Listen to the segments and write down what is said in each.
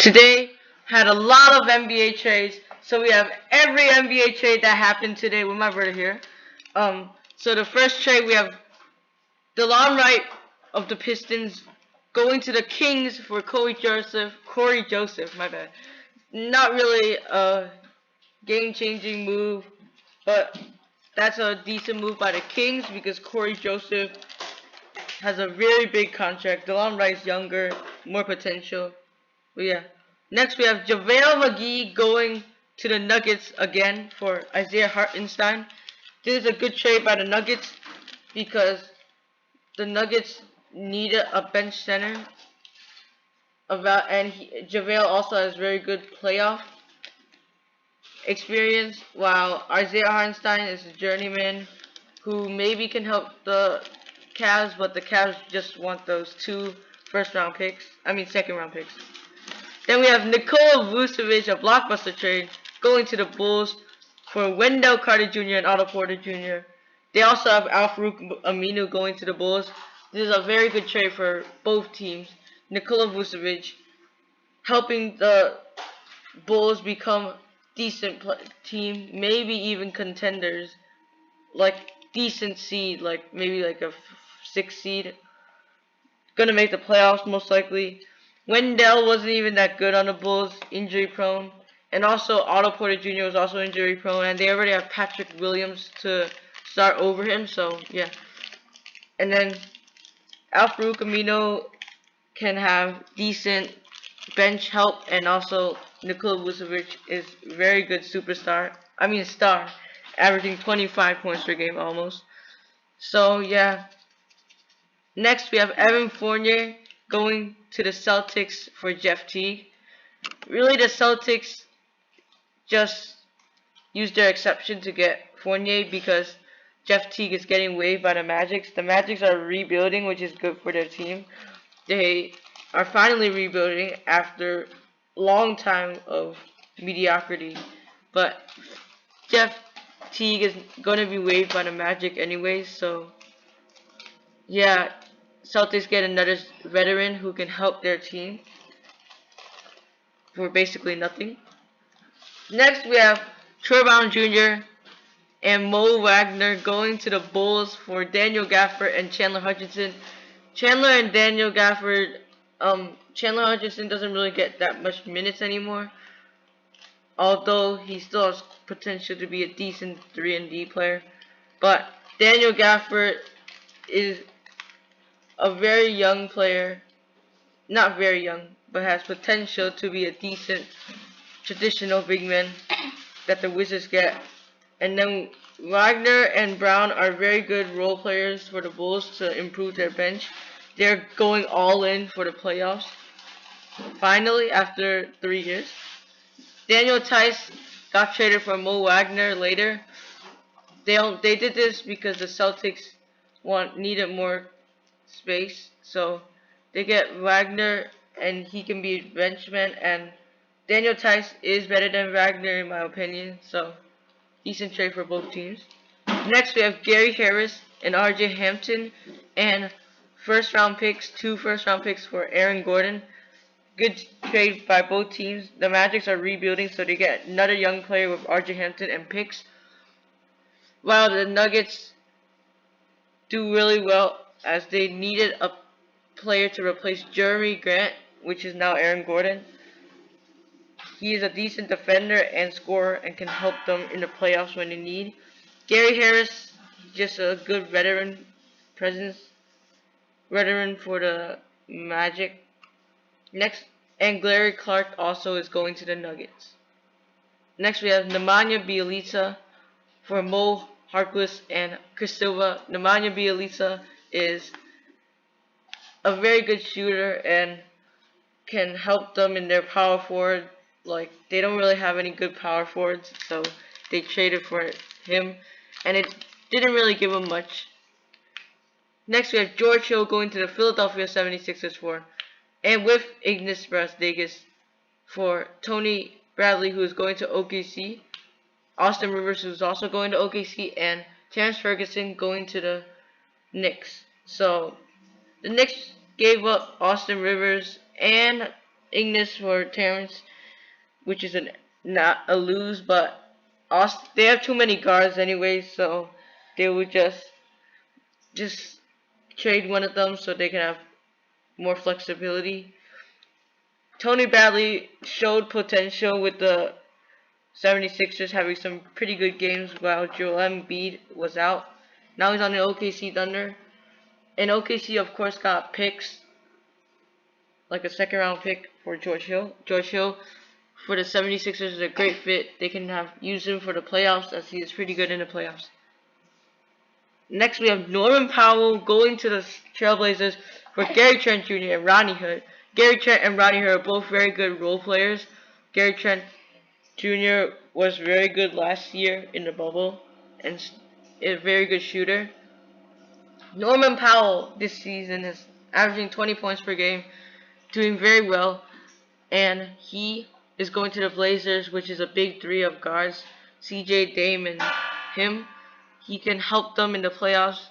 Today had a lot of NBA trades, so we have every NBA trade that happened today with my brother here. So the first trade we have DeLon Wright of the Pistons going to the Kings for Corey Joseph. Corey Joseph, my bad. Not really a game-changing move, but that's a decent move by the Kings because Corey Joseph has a very big contract. DeLon Wright's younger, more potential. But yeah. Next we have JaVale McGee going to the Nuggets again for Isaiah Hartenstein. This is a good trade by the Nuggets because the Nuggets needed a bench center. JaVale also has very good playoff experience, while Isaiah Hartenstein is a journeyman who maybe can help the Cavs, but the Cavs just want those two second round picks. Then we have Nikola Vucevic, a blockbuster trade, going to the Bulls for Wendell Carter Jr. and Otto Porter Jr. They also have Al-Farouq Aminu going to the Bulls. This is a very good trade for both teams. Nikola Vucevic helping the Bulls become decent team, maybe even contenders, like decent seed, like maybe like a 6 seed. Gonna make the playoffs most likely. Wendell wasn't even that good on the Bulls, injury prone. And also Otto Porter Jr. was also injury prone, and they already have Patrick Williams to start over him, so yeah. And then Al-Farouq Aminu can have decent bench help, and also Nikola Vucevic is very good star, averaging 25 points per game almost. So yeah. Next we have Evan Fournier going to the Celtics for Jeff Teague. Really, the Celtics just used their exception to get Fournier because Jeff Teague is getting waived by the Magic. The Magic are rebuilding, which is good for their team. They are finally rebuilding after a long time of mediocrity. But Jeff Teague is going to be waived by the Magic anyways, so yeah, Celtics get another veteran who can help their team for basically nothing. Next, we have Troy Brown Jr. and Mo Wagner going to the Bulls for Daniel Gafford and Chandler Hutchinson. Chandler Hutchinson doesn't really get that much minutes anymore, although he still has potential to be a decent 3-and-D player. But Daniel Gafford is a very young player, not very young, but has potential to be a decent traditional big man that the Wizards get. And then Wagner and Brown are very good role players for the Bulls to improve their bench. They're going all in for the playoffs. Finally, after 3 years. Daniel Theis got traded for Mo Wagner later. They did this because the Celtics needed more space, so they get Wagner and he can be benchman, and Daniel Theis is better than Wagner in my opinion, so decent trade for both teams. Next we have Gary Harris and RJ Hampton and two first round picks for Aaron Gordon. Good trade by both teams. The Magic are rebuilding, so they get another young player with RJ Hampton and picks, while the Nuggets do really well as they needed a player to replace Jeremy Grant, which is now Aaron Gordon. He is a decent defender and scorer and can help them in the playoffs when they need. Gary Harris, just a good veteran for the Magic. Next, and Larry Clark also is going to the Nuggets. Next we have Nemanja Bjelica for Mo Harkless and Chris Silva. Nemanja Bjelica is a very good shooter and can help them in their power forward. Like, they don't really have any good power forwards, so they traded for him, and it didn't really give him much. Next we have George Hill going to the Philadelphia 76ers and with Ignas Brazdeikis for Tony Bradley, who is going to OKC, Austin Rivers, who's also going to OKC, and Terrence Ferguson going to the Knicks. So the Knicks gave up Austin Rivers and Ignis for Terrence, which is not a lose, but they have too many guards anyway, so they would just trade one of them so they can have more flexibility. Tony Bradley showed potential with the 76ers having some pretty good games while Joel Embiid was out. Now he's on the OKC Thunder. And OKC, of course, got picks, like a second round pick for George Hill. George Hill for the 76ers is a great fit. They can use him for the playoffs, as he is pretty good in the playoffs. Next, we have Norman Powell going to the Trailblazers for Gary Trent Jr. and Rodney Hood. Gary Trent and Rodney Hood are both very good role players. Gary Trent Jr. was very good last year in the bubble and is a very good shooter. Norman Powell this season is averaging 20 points per game, doing very well, and he is going to the Blazers, which is a big three of guards, CJ, Dame, and him. He can help them in the playoffs,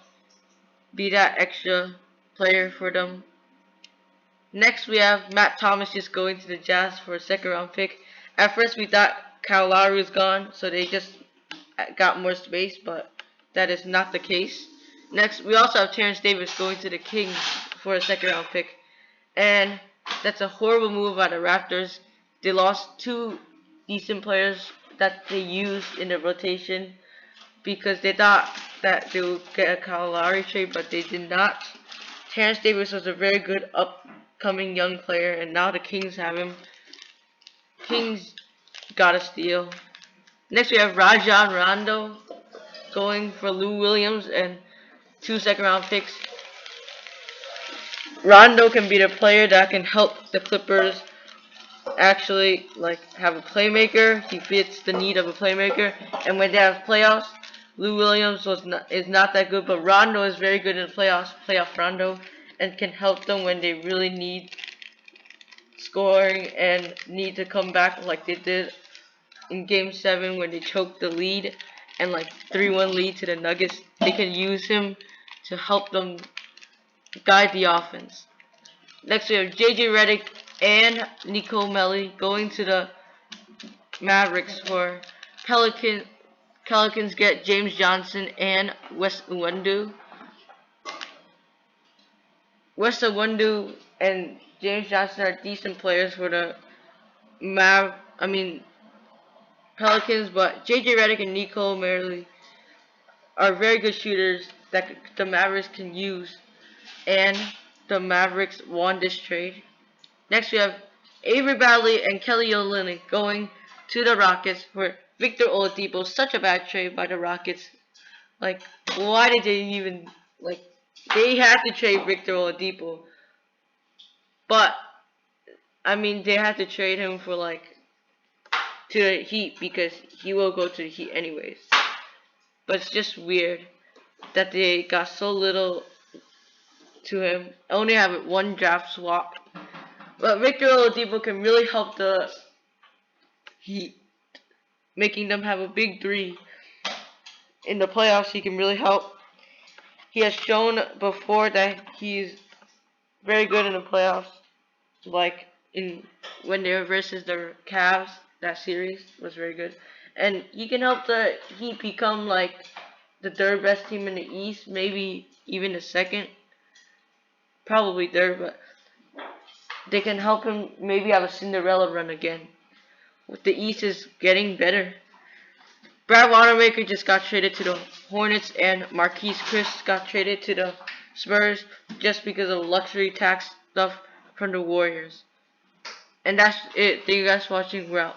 be that extra player for them. Next, we have Matt Thomas just going to the Jazz for a second round pick. At first, we thought Kyle Lowry was gone, so they just got more space, but that is not the case. Next, we also have Terrence Davis going to the Kings for a second round pick. And that's a horrible move by the Raptors. They lost two decent players that they used in the rotation because they thought that they would get a Kyle Lowry trade, but they did not. Terrence Davis was a very good upcoming young player, and now the Kings have him. Kings got a steal. Next, we have Rajon Rondo going for Lou Williams and 2 second round picks. Rondo can be the player that can help the Clippers actually have a playmaker. He fits the need of a playmaker, and when they have playoffs, Lou Williams is not that good, but Rondo is very good in the playoffs, playoff Rondo, and can help them when they really need scoring and need to come back like they did in Game 7 when they choked the lead and 3-1 lead to the Nuggets. They can use him to help them guide the offense. Next we have JJ Redick and Nico Melli going to the Mavericks for Pelicans get James Johnson and Wes Iwundu. Wes Iwundu and James Johnson are decent players for the Pelicans, but JJ Redick and Nico Melli are very good shooters that the Mavericks can use, and the Mavericks won this trade. Next we have Avery Bradley and Kelly Olynyk going to the Rockets for Victor Oladipo. Such a bad trade by the Rockets. Why did they even they had to trade Victor Oladipo, but they had to trade him for to the Heat because he will go to the Heat anyways. But it's just weird that they got so little to him. Only have one draft swap. But Victor Oladipo can really help the Heat, making them have a big three. In the playoffs, he can really help. He has shown before that he's very good in the playoffs. When they were versus the Cavs, that series was very good. And he can help the Heat become the third best team in the East, maybe even the second. Probably third, but they can help him maybe have a Cinderella run again. The East is getting better. Brad Wanamaker just got traded to the Hornets, and Marquise Chris got traded to the Spurs just because of luxury tax stuff from the Warriors. And that's it. Thank you guys for watching. We're out.